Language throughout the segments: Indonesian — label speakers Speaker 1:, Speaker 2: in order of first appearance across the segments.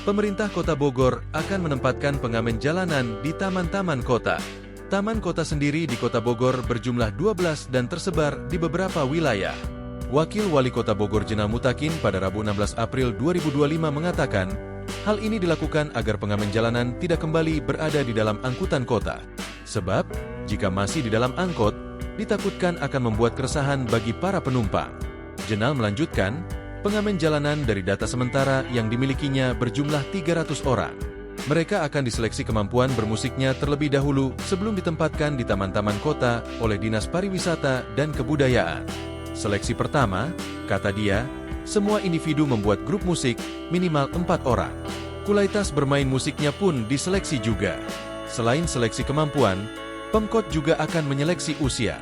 Speaker 1: pemerintah Kota Bogor akan menempatkan pengamen jalanan di taman-taman kota. Taman kota sendiri di Kota Bogor berjumlah 12 dan tersebar di beberapa wilayah. Wakil Wali Kota Bogor Jenal Mutakin pada Rabu 16 April 2025 mengatakan, hal ini dilakukan agar pengamen jalanan tidak kembali berada di dalam angkutan kota. Sebab, jika masih di dalam angkot, ditakutkan akan membuat keresahan bagi para penumpang. Jenal melanjutkan, pengamen jalanan dari data sementara yang dimilikinya berjumlah 300 orang. Mereka akan diseleksi kemampuan bermusiknya terlebih dahulu sebelum ditempatkan di taman-taman kota oleh Dinas Pariwisata dan Kebudayaan. Seleksi pertama, kata dia, semua individu membuat grup musik minimal 4 orang. Kualitas bermain musiknya pun diseleksi juga. Selain seleksi kemampuan, Pemkot juga akan menyeleksi usia.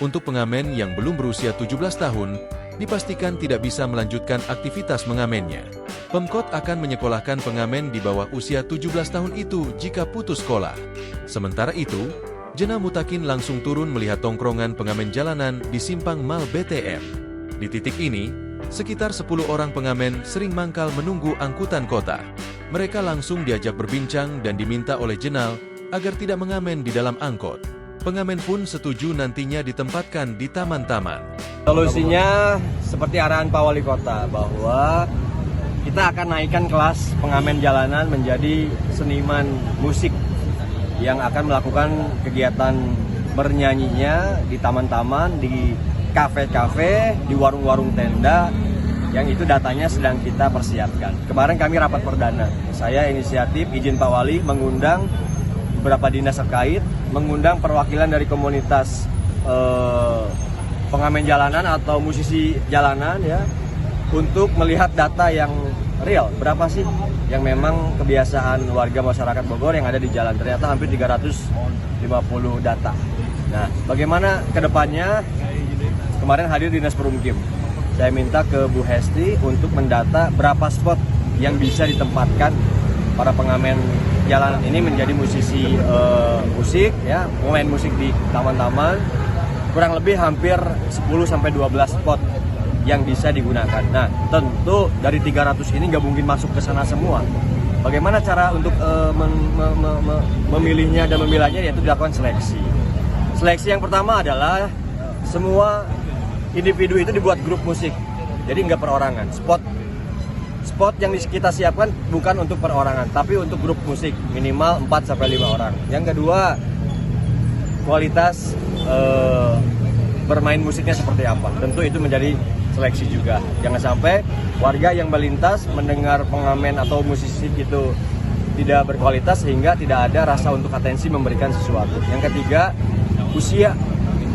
Speaker 1: Untuk pengamen yang belum berusia 17 tahun, dipastikan tidak bisa melanjutkan aktivitas mengamennya. Pemkot akan menyekolahkan pengamen di bawah usia 17 tahun itu jika putus sekolah. Sementara itu, Jenal Mutakin langsung turun melihat tongkrongan pengamen jalanan di Simpang Mal BTM. Di titik ini, sekitar 10 orang pengamen sering mangkal menunggu angkutan kota. Mereka langsung diajak berbincang dan diminta oleh Jenal agar tidak mengamen di dalam angkot. Pengamen pun setuju nantinya ditempatkan di taman-taman.
Speaker 2: Solusinya seperti arahan Pak Wali Kota bahwa kita akan naikkan kelas pengamen jalanan menjadi seniman musik yang akan melakukan kegiatan bernyanyinya di taman-taman, di kafe-kafe, di warung-warung tenda, yang itu datanya sedang kita persiapkan. Kemarin kami rapat perdana, saya inisiatif izin Pak Wali mengundang beberapa dinas terkait, mengundang perwakilan dari komunitas pengamen jalanan atau musisi jalanan ya, untuk melihat data yang real, berapa sih yang memang kebiasaan warga masyarakat Bogor yang ada di jalan. Ternyata hampir 350 data. Nah, bagaimana ke depannya? Kemarin hadir Dinas Perumkim. Saya minta ke Bu Hesti untuk mendata berapa spot yang bisa ditempatkan para pengamen jalanan ini menjadi musisi musik ya, pemain musik di taman-taman. Kurang lebih hampir 10-12 spot yang bisa digunakan. Nah, tentu dari 300 ini nggak mungkin masuk ke sana semua. Bagaimana cara untuk memilihnya dan memilahnya, yaitu dilakukan seleksi. Seleksi yang pertama adalah semua individu itu dibuat grup musik. Jadi nggak perorangan. Spot yang kita siapkan bukan untuk perorangan, tapi untuk grup musik minimal 4-5 orang. Yang kedua, kualitas bermain musiknya seperti apa. Tentu itu menjadi seleksi juga. Jangan sampai warga yang melintas mendengar pengamen atau musisi itu tidak berkualitas sehingga tidak ada rasa untuk atensi memberikan sesuatu. Yang ketiga, usia.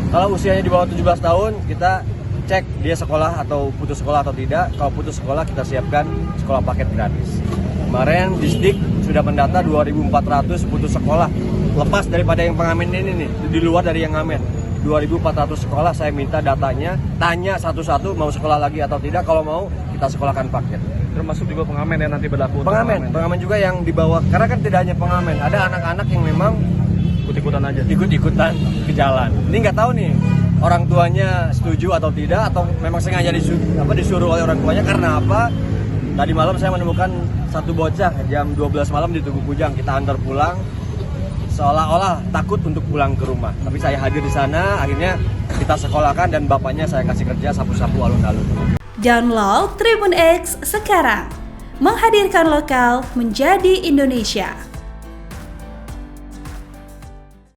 Speaker 2: Kalau usianya di bawah 17 tahun, kita cek dia sekolah atau putus sekolah atau tidak. Kalau putus sekolah, kita siapkan sekolah paket gratis. Kemarin Disdik sudah mendata 2.400 putus sekolah. Lepas daripada yang pengamen ini nih, di luar dari yang ngamen. 2.400 sekolah, saya minta datanya, tanya satu-satu mau sekolah lagi atau tidak. Kalau mau, kita sekolahkan paket.
Speaker 3: Termasuk juga pengamen yang nanti berlaku.
Speaker 2: Pengamen juga yang dibawa, karena kan tidak hanya pengamen, ada anak-anak yang memang
Speaker 3: ikut-ikutan aja.
Speaker 2: Ikut-ikutan ke jalan. Ini nggak tahu nih, orang tuanya setuju atau tidak, atau memang sengaja disuruh oleh orang tuanya. Karena apa? Tadi malam saya menemukan satu bocah jam 12 malam di Tugu Kujang, kita antar pulang. Seolah-olah takut untuk pulang ke rumah. Tapi saya hadir di sana, akhirnya kita sekolahkan dan bapaknya saya kasih kerja sapu-sapu alun-alun.
Speaker 4: Download Tribun X sekarang. Menghadirkan lokal menjadi Indonesia.